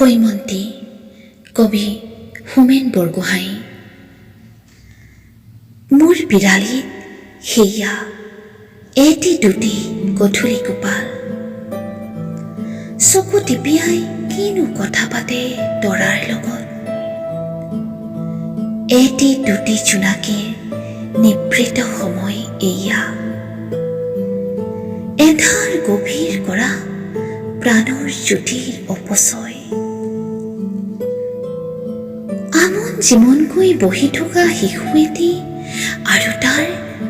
হৈমন্তী কবি হোমেন বৰগোহাঁই। মোৰ বিৰালীত সেয়া এটি দুটি গধূলি গোপাল, চকু টিপিয়াই কিনো কথা পাতে তৰাৰ লগত। এটি দুটি জোনাকীৰ নিভৃত সময় এয়া, এধাৰ গভীৰ কৰা প্ৰাণৰ জ্যোতিৰ অপচয়। আমন জিমনকৈ বহি থকা শিশু এটি আৰু তাৰ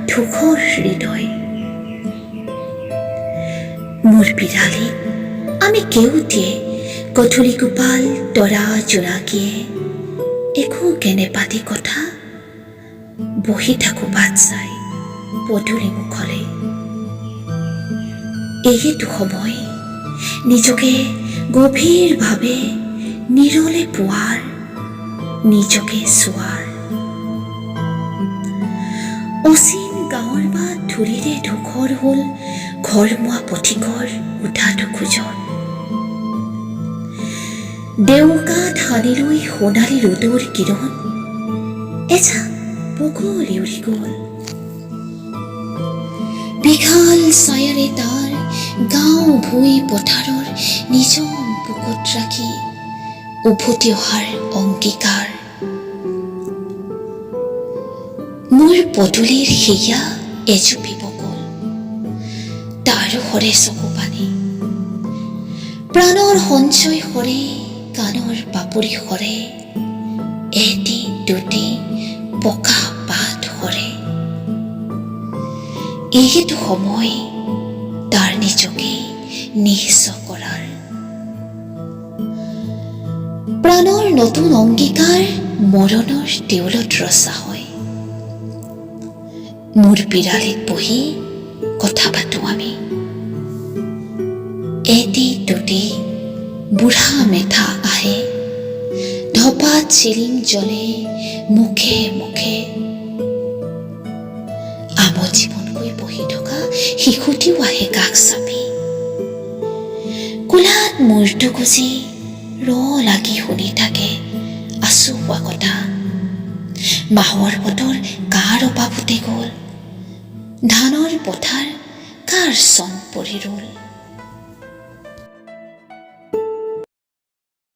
ধূসৰ হৃদয়। মোৰ বিৰালীত আমি কেউটিয়ে গধূলি গোপাল তৰা জোনাকীয়ে একো কেনেপাতি কথা বহি থাকো বাট চাই পদূলি মুখলে। এইটো সময় নিজকে গভীৰভাৱে নিৰলে পোৱাৰ, নিজকে চোৱাৰ। অচিন গাঁৱৰ বা ধূলিৰে ধূসৰ হ'ল ঘৰমুৱা পথিকৰ উঠাটো খোজত। দেউকাত সানিলৈ সোণালী ৰ'দৰ কিৰণ এজাক বগলী উৰি গ'ল। বিশাল ছায়াৰে তাৰ গাঁও ভুঁই পথাৰৰ নিজন বুকুত ৰাখি উভতি অহাৰ অংগীকাৰ। মোৰ পদূলিৰ সেয়া এজুপি বকুল, তাৰো সৰে চকু পানী। প্ৰাণৰ সঞ্চয় সৰে, কাণৰ পাপৰি সৰে, এটি দুটি পকা পাত সৰে। এইটো সময় তাৰ নিজকে নিঃস্ব কৰাৰ। প্ৰাণৰ নতুন অংগীকাৰ মৰণৰ দেউলত ৰচা হয়। মোৰ বিৰালীত বহি কথা পাতো আমি। এটি দুটি বুঢ়া মেথা আহে, ধপাত চিৰিং জ্বলে মুখে মুখে। আমজীৱনকৈ বহি থকা শিশুটিও আহে কাষ চাপি। কোলাত মূৰটো গুজি লাগি শুনি থাকে আছো হোৱা কথা। মাহৰ বতৰ কাৰ অপাভূতে গ'ল, ধানৰ পথাৰ কাৰ চন পৰি ৰ'ল।